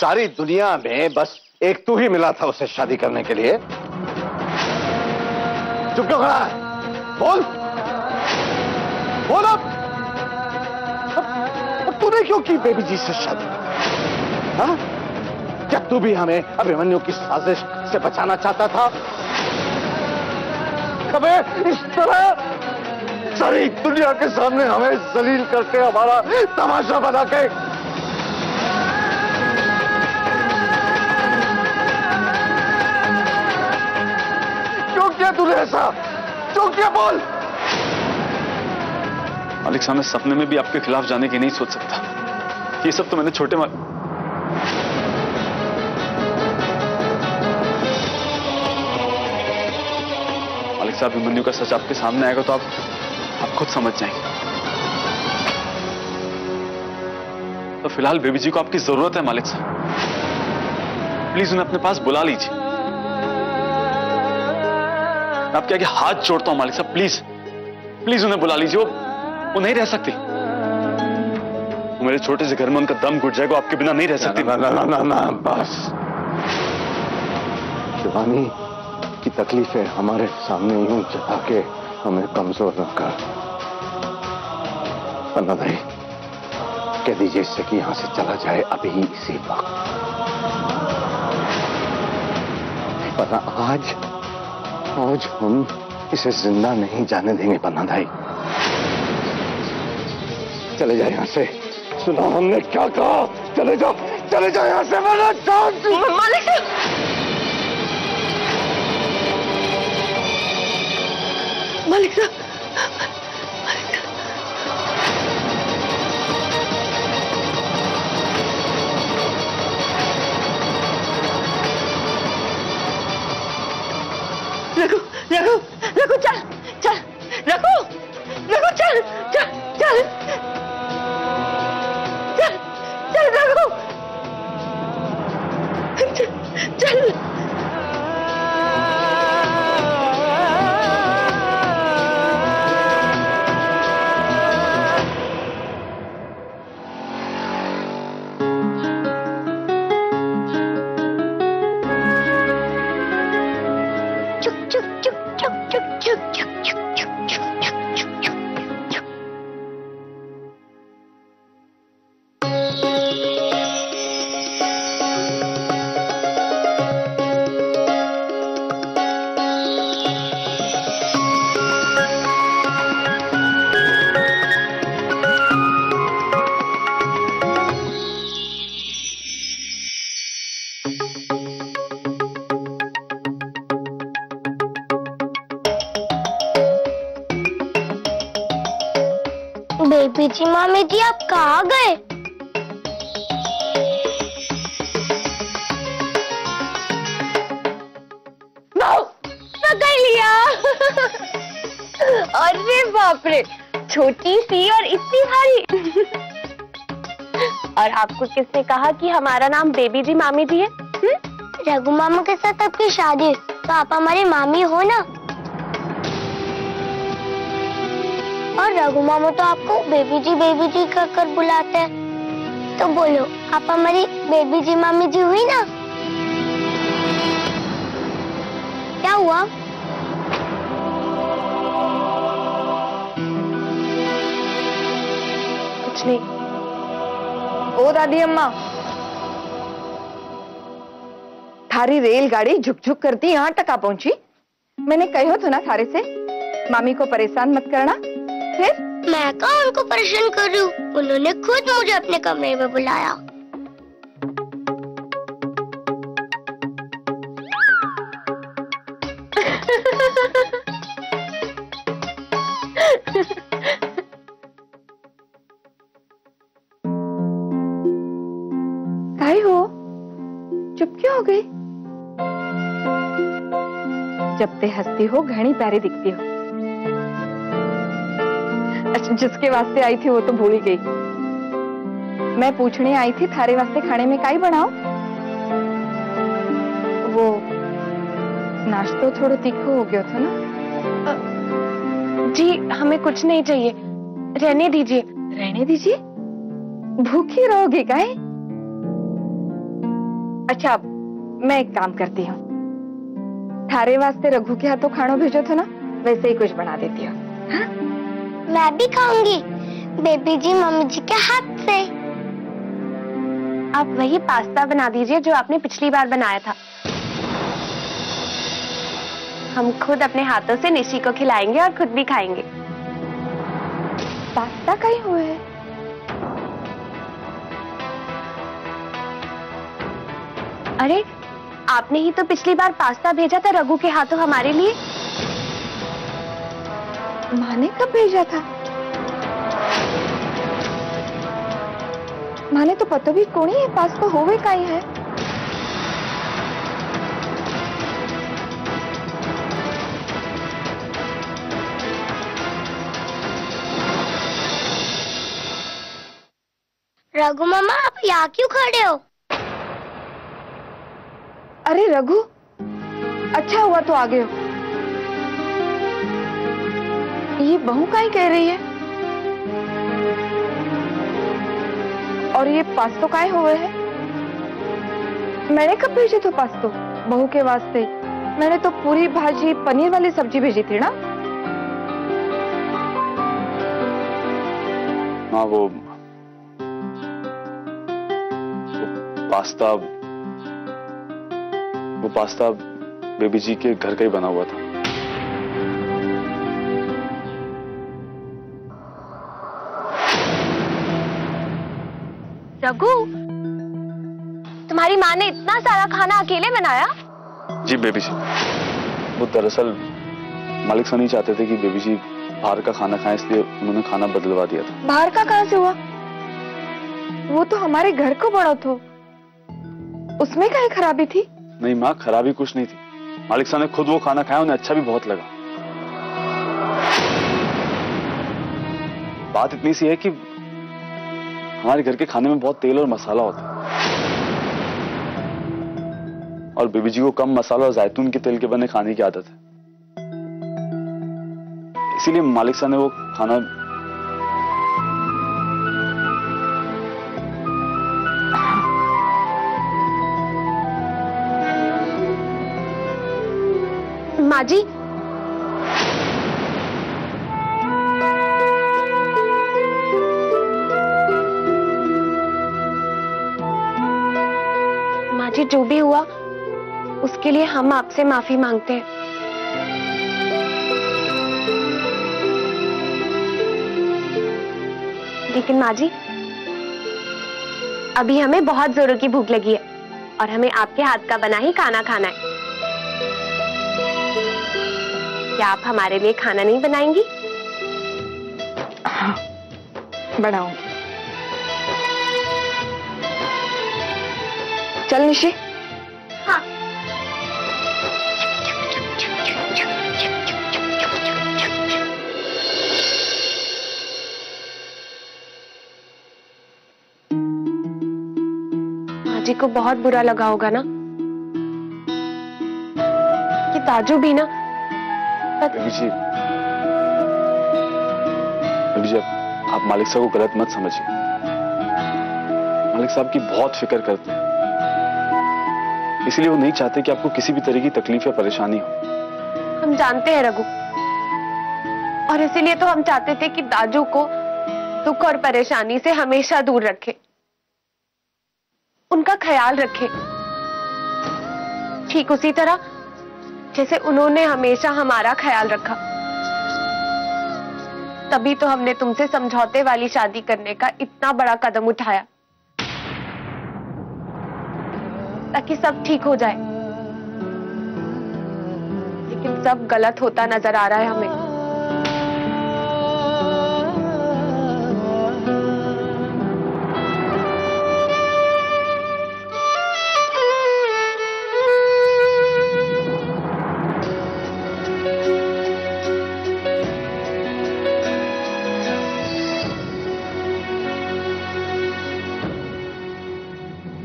सारी दुनिया में बस एक तू ही मिला था उसे शादी करने के लिए। चुप क्यों खड़ा है? बोल बोल अब तूने क्यों की बेबी जी से शादी? हाँ? क्या तू भी हमें अभिमन्यु की साजिश से बचाना चाहता था? कभी इस तरह सारी दुनिया के सामने हमें जलील करके हमारा तमाशा बना के क्यों किया तूने ऐसा? क्यों किया? बोल। मालिक साहब, मैं सपने में भी आपके खिलाफ जाने की नहीं सोच सकता। ये सब तो मैंने छोटे मालिक साहब, अभिमन्यु का सच आपके सामने आएगा तो आप खुद समझ जाएंगे। तो फिलहाल बेबी जी को आपकी जरूरत है मालिक साहब, प्लीज उन्हें अपने पास बुला लीजिए। मैं आपके आगे हाथ जोड़ता हूं मालिक साहब, प्लीज प्लीज उन्हें बुला लीजिए। वो नहीं रह सकती। वो मेरे छोटे से घर में उनका दम घुट जाएगा, आपके बिना नहीं रह सकती। ना ना ना ना ना, बस। शिवानी की तकलीफें हमारे सामने यूं जता के हमें कमजोर न कर। पन्ना भाई, कह दीजिए इससे कि यहां से चला जाए अभी इसी वक्त। पन्ना, आज हम इसे जिंदा नहीं जाने देंगे पन्ना भाई। चले जाए यहां से। सुना हमने क्या कहा? चले जाओ यहां से। मालिक मालिक साहब, रघु रघु रघु चल चल, रघु रघु चल चल चल चल चल रघु चल चल। बेबी जी, मामी जी, आप कहाँ गए? पकड़ लिया। अरे बाप रे, छोटी सी और इतनी भारी। और आपको किसने कहा कि हमारा नाम बेबी जी मामी जी है? रघु मामा के साथ आपकी शादी है, तो आप हमारी मामी हो ना। और रघु मामा तो आपको बेबी जी कहकर बुलाते हैं, तो बोलो आप हमारी बेबी जी मामी जी हुई ना। क्या हुआ? कुछ नहीं। ओ दादी अम्मा, थारी रेलगाड़ी झुक झुक करती यहाँ तक आ पहुंची। मैंने कहो तो ना थारे से मामी को परेशान मत करना। फिर मैं कहाँ उनको परेशान कर रही हूँ, उन्होंने खुद मुझे अपने कमरे में बुलाया। काय हो, चुप क्यों हो गई? जब ते हंसती हो घनी प्यारी दिखती हो। अच्छा, जिसके वास्ते आई थी वो तो भूल ही गई। मैं पूछने आई थी थारे वास्ते खाने में काई बनाओ। वो नाश्तो थोड़ा तीखा हो गया था ना। जी हमें कुछ नहीं चाहिए, रहने दीजिए। रहने दीजिए? भूखी रहोगी काहे? अच्छा, मैं एक काम करती हूँ, थारे वास्ते रघु के हाथों खाना भेजो था ना, वैसे ही कुछ बना देती हूँ। हाँ? मैं भी खाऊंगी बेबी जी मम्मी जी के हाथ से। आप वही पास्ता बना दीजिए जो आपने पिछली बार बनाया था। हम खुद अपने हाथों से निशी को खिलाएंगे और खुद भी खाएंगे। पास्ता कहीं हुए है? अरे, आपने ही तो पिछली बार पास्ता भेजा था रघु के हाथों हमारे लिए। माँ ने कब भेजा था? माँ ने तो पता भी कोनी है पास्ता होवे कहीं है। रघु मामा, आप यहाँ क्यों खड़े हो? अरे रघु, अच्छा हुआ तो आ गए हो। ये बहू काहे कह रही है? और ये पास्तो काहे हुए है? मैंने कब भेजे थे पास्तो बहू के वास्ते? मैंने तो पूरी भाजी पनीर वाली सब्जी भेजी थी ना। हाँ, वो पास्ता बेबी जी के घर का ही बना हुआ था। रघु, तुम्हारी माँ ने इतना सारा खाना अकेले बनाया? जी बेबी जी, वो दरअसल मालिक साहब नहीं चाहते थे कि बेबी जी बाहर का खाना खाएं, इसलिए उन्होंने खाना बदलवा दिया था। बाहर का कहाँ से हुआ? वो तो हमारे घर को बड़ा था, उसमें कहीं खराबी थी? नहीं माँ, खराबी कुछ नहीं थी। मालिक साहब ने खुद वो खाना खाया, उन्हें अच्छा भी बहुत लगा। बात इतनी सी है कि हमारे घर के खाने में बहुत तेल और मसाला होता है, और बेबी जी को कम मसाला और जैतून के तेल के बने खाने की आदत है। इसीलिए मालिक साहब ने वो खाना माँ जी, माँ जी, जो भी हुआ उसके लिए हम आपसे माफी मांगते हैं। लेकिन माँ जी, अभी हमें बहुत जोरों की भूख लगी है और हमें आपके हाथ का बना ही खाना खाना है। क्या आप हमारे लिए खाना नहीं बनाएंगी? हाँ, बनाऊंगी। चल निशी। हाँ। माँ जी को बहुत बुरा लगा होगा ना कि ताजू भी ना। बेबी जी, आप मालिक साहब को गलत मत समझिए। मालिक साहब की बहुत फिक्र करते हैं, इसलिए वो नहीं चाहते कि आपको किसी भी तरह की तकलीफ या परेशानी हो। हम जानते हैं रघु, और इसीलिए तो हम चाहते थे कि दाजू को दुख और परेशानी से हमेशा दूर रखे, उनका ख्याल रखे, ठीक उसी तरह जैसे उन्होंने हमेशा हमारा ख्याल रखा। तभी तो हमने तुमसे समझौते वाली शादी करने का इतना बड़ा कदम उठाया, ताकि सब ठीक हो जाए। लेकिन सब गलत होता नजर आ रहा है हमें।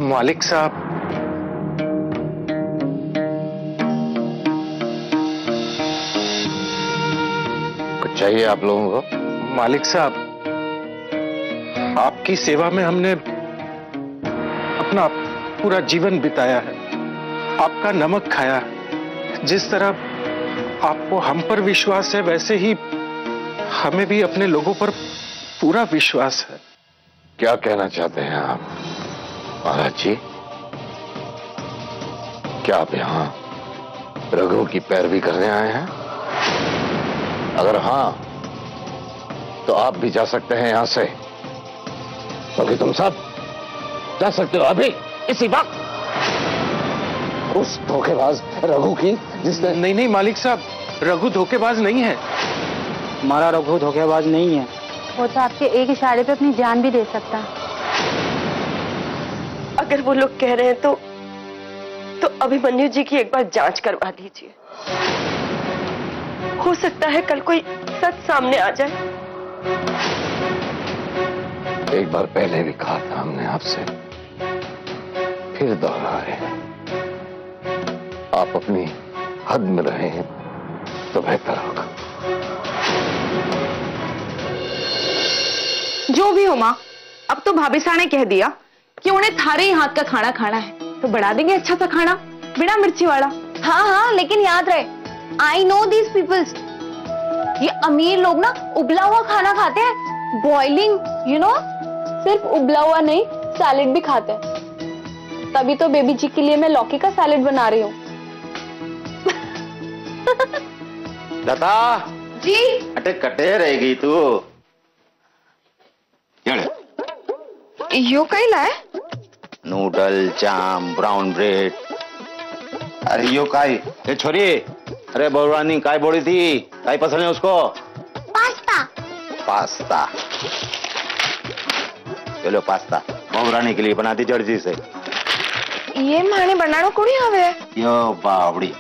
मालिक साहब, कुछ चाहिए आप लोगों को? मालिक साहब, आपकी सेवा में हमने अपना पूरा जीवन बिताया है, आपका नमक खाया है। जिस तरह आपको हम पर विश्वास है, वैसे ही हमें भी अपने लोगों पर पूरा विश्वास है। क्या कहना चाहते हैं आप महाराज जी? क्या आप यहाँ रघु की पैरवी करने आए हैं? अगर हाँ, तो आप भी जा सकते हैं यहां से, क्योंकि तुम सब जा सकते हो अभी इसी वक्त उस धोखेबाज रघु की, जिसने... नहीं मालिक साहब, रघु धोखेबाज नहीं है। हमारा रघु धोखेबाज नहीं है। वो तो आपके एक इशारे पे अपनी जान भी दे सकता है। अगर वो लोग कह रहे हैं तो अभिमन्यु जी की एक बार जांच करवा दीजिए। हो सकता है कल कोई सच सामने आ जाए। एक बार पहले भी कहा था हमने आपसे, फिर दोहरा रहे हैं। आप अपनी हद में रहे हैं तो बेहतर होगा। जो भी हो माँ, अब तो भाभी साहब ने कह दिया कि उन्हें थारे ही हाथ का खाना खाना है, तो बढ़ा देंगे अच्छा सा खाना बिना मिर्ची वाला। हाँ, लेकिन याद रहे, आई नो दीज पीपल्स, ये अमीर लोग ना उबला हुआ खाना खाते हैं, बॉइलिंग, यू नो। सिर्फ उबला हुआ नहीं, सैलेड भी खाते हैं। तभी तो बेबी जी के लिए मैं लौकी का सैलेड बना रही हूँ। लता जी। अटे कटे रहेगी तू। यो कई लाए? नूडल, जाम, ब्राउन ब्रेड। अरे यो काय? ये छोरी, अरे बहुरानी काय बोली थी? काय पसंद है उसको? पास्ता। पास्ता, चलो पास्ता बहुरानी के लिए बना दी जर्जी से। ये माने बनाना कोड़ी हवे? यो बावड़ी,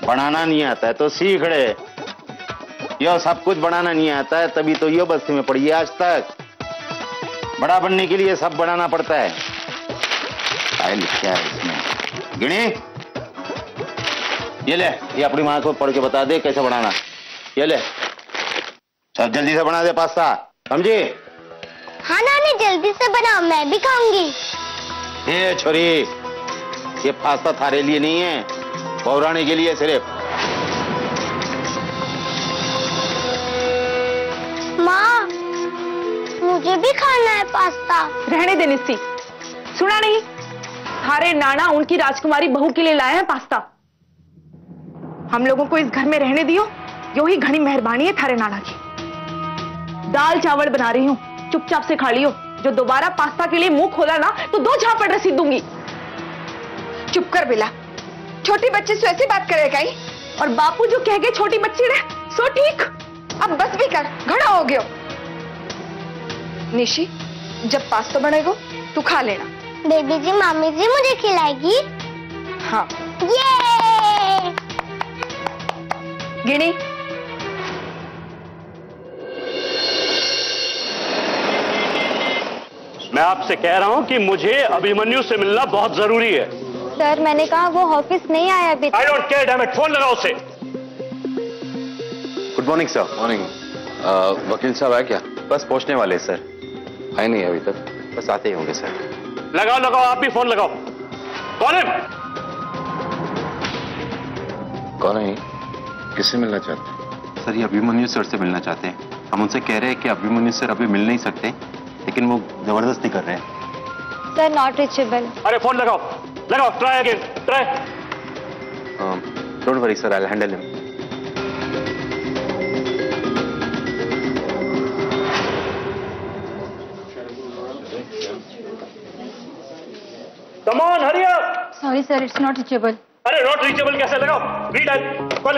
बनाना नहीं आता है तो सीख ले। यो सब कुछ बनाना नहीं आता है, तभी तो यो बस्ती में पड़ी है आज तक। बड़ा बनने के लिए सब बनाना पड़ता है। क्या है इसमें? गिनी, ये ले, ये अपनी माँ को पढ़ के बता दे कैसे बनाना। ये ले, सब जल्दी से बना दे पास्ता, समझी? हाँ नानी, जल्दी से बनाओ, मैं भी खाऊंगी। ये छोरी, ये पास्ता थारे लिए नहीं है, बहुरानी के लिए सिर्फ। माँ, मुझे भी खाना है पास्ता। रहने दे निस्सी, सुना नहीं? थारे नाना उनकी राजकुमारी बहू के लिए लाए हैं पास्ता। हम लोगों को इस घर में रहने दियो, यो ही घनी मेहरबानी है थारे नाना की। दाल चावल बना रही हूँ, चुपचाप से खा लियो। जो दोबारा पास्ता के लिए मुंह खोला ना तो 2 झापड़ रसीद दूंगी। चुप कर बिला, छोटी बच्ची से ऐसी बात करेगा ही? और बापू जो कह गए छोटी बच्ची ने, सो ठीक। अब बस भी कर, घड़ा हो गयो। निशी, जब पास्ता बनेगा तू खा लेना। बेबी जी, मामी जी मुझे खिलाएगी? हाँ। ये गिनी। मैं आपसे कह रहा हूं कि मुझे अभिमन्यु से मिलना बहुत जरूरी है। सर, मैंने कहा वो ऑफिस नहीं आया अभी तक। I don't care, damn it, phone लगाओ उसे। Good morning sir. मॉर्निंग। वकील साहब आए क्या? बस पहुंचने वाले सर। आए नहीं अभी तक? बस आते ही होंगे सर। लगाओ, आप भी फोन लगाओ। कौन है? कौन है? किससे मिलना चाहते हैं? सर, ये अभिमन्यु सर से मिलना चाहते हैं। हम उनसे कह रहे हैं कि अभिमन्यु सर अभी मिल नहीं सकते, लेकिन वो जबरदस्ती कर रहे हैं। Sir, not reachable. अरे फोन लगाओ, try again, try. Don't worry sir, I will handle him. Come on, hurry up. Sorry sir, it's not reachable. अरे नॉट रीचेबल कैसे लगाओ? Redial, call.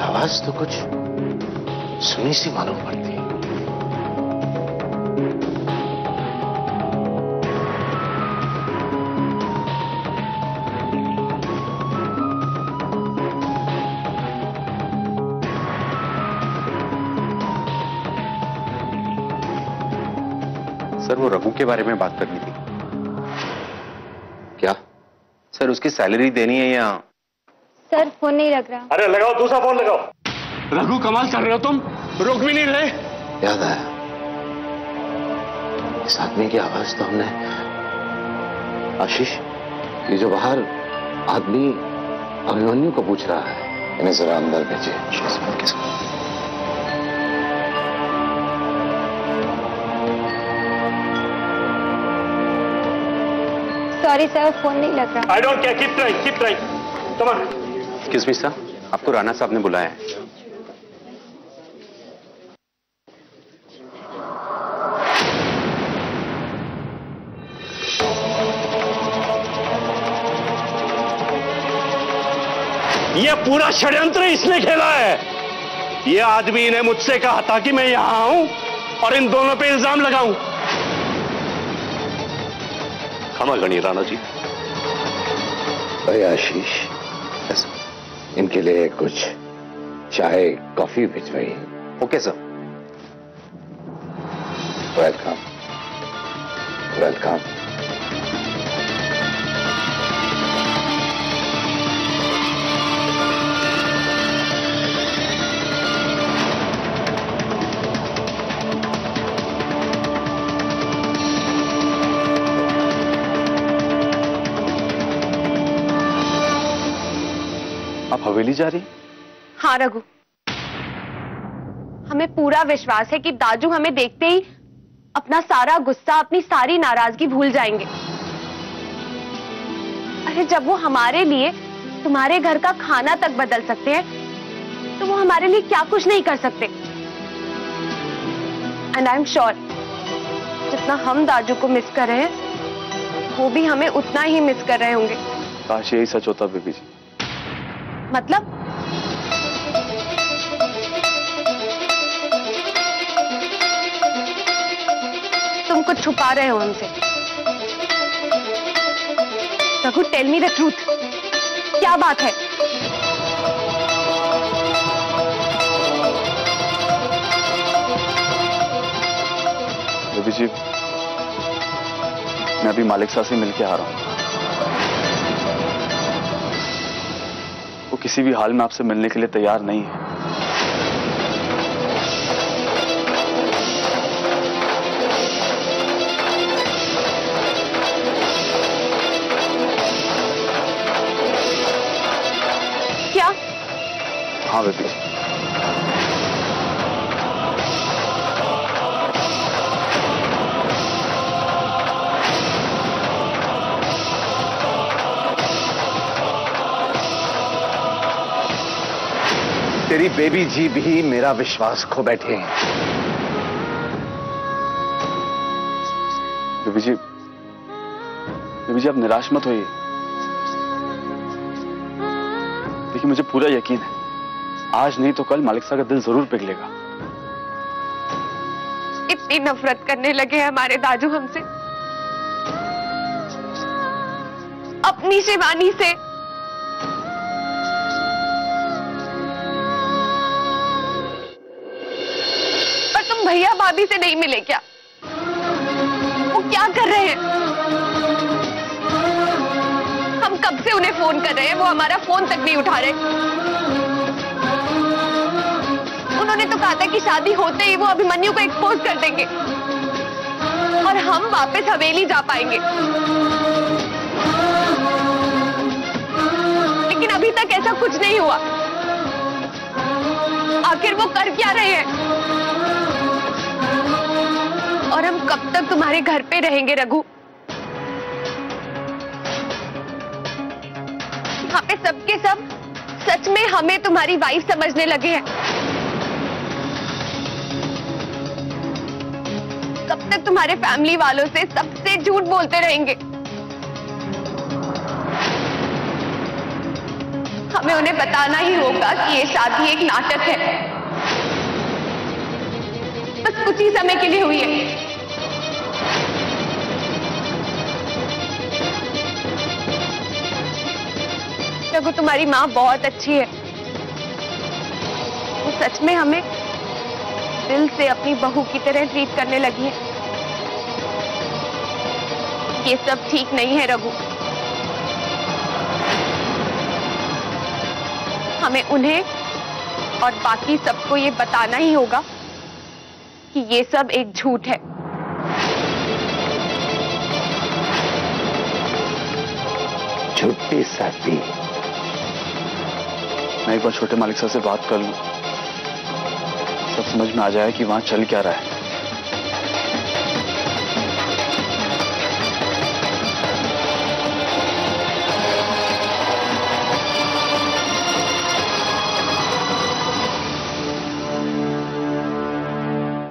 आवाज तो कुछ सुनी सी मालूम पड़ती है। सर, वो रघु के बारे में बात करनी थी। क्या? सर, उसकी सैलरी देनी है या? सर, फोन नहीं लग रहा। अरे लगाओ, दूसरा फोन लगाओ। रघु, कमाल कर रहे हो तुम, रोक भी नहीं रहे। याद आया, इस आदमी की आवाज तो हमने। आशीष, ये जो बाहर आदमी अभिमन्यु को पूछ रहा है, इन्हें जरा अंदर भेजिए। सॉरी सर, फोन नहीं लग रहा। I don't care, keep trying, come on. Excuse me sir, आपको राणा साहब ने बुलाया है। ये पूरा षड्यंत्र इसने खेला है। ये आदमी ने मुझसे कहा था कि मैं यहां आऊं और इन दोनों पे इल्जाम लगाऊं। क्षमा करिए राणा जी। अरे आशीष, इनके लिए कुछ चाय कॉफी भिजवाइए। Okay sir. Welcome welcome. आप हवेली जा रही? हाँ रघु, हमें पूरा विश्वास है कि दाजू हमें देखते ही अपना सारा गुस्सा, अपनी सारी नाराजगी भूल जाएंगे। अरे जब वो हमारे लिए तुम्हारे घर का खाना तक बदल सकते हैं, तो वो हमारे लिए क्या कुछ नहीं कर सकते। एंड आई एम श्योर जितना हम दाजू को मिस कर रहे हैं, वो भी हमें उतना ही मिस कर रहे होंगे। काश यही सच होता बेबी जी। मतलब? तुम कुछ छुपा रहे हो हमसे। Raghu, tell me the truth, क्या बात है? बेबी जी, मैं अभी मालिक साहब से मिलके आ रहा हूं। वो किसी भी हाल में आपसे मिलने के लिए तैयार नहीं है। क्या? हाँ बेबी जी। तेरी बेबी जी भी मेरा विश्वास खो बैठे हैं। बेबी जी, आप निराश मत होइए। देखिए, मुझे पूरा यकीन है, आज नहीं तो कल मालिक साहब का दिल जरूर पिघलेगा। इतनी नफरत करने लगे हैं हमारे दाजू हमसे, अपनी शिवानी से। भैया भाभी से नहीं मिले क्या? वो क्या कर रहे हैं? हम कब से उन्हें फोन कर रहे हैं, वो हमारा फोन तक नहीं उठा रहे। उन्होंने तो कहा था कि शादी होते ही वो अभिमन्यु को एक्सपोज कर देंगे और हम वापस हवेली जा पाएंगे। लेकिन अभी तक ऐसा कुछ नहीं हुआ। आखिर वो कर क्या रहे हैं? और हम कब तक तुम्हारे घर पे रहेंगे रघु? यहाँ पे सबके सब सच में हमें तुम्हारी वाइफ समझने लगे हैं। कब तक तुम्हारे फैमिली वालों से सबसे झूठ बोलते रहेंगे? हमें उन्हें बताना ही होगा कि ये शादी एक नाटक है, बस कुछ ही समय के लिए हुई है। रघु, तुम्हारी माँ बहुत अच्छी है। वो सच में हमें दिल से अपनी बहू की तरह ट्रीट करने लगी है। ये सब ठीक नहीं है रघु। हमें उन्हें और बाकी सबको ये बताना ही होगा कि ये सब एक झूठ है। झूठी साथी। मैं एक बार छोटे मालिक साहब से बात कर लूं, सब समझ में आ जाए कि वहां चल क्या रहा है।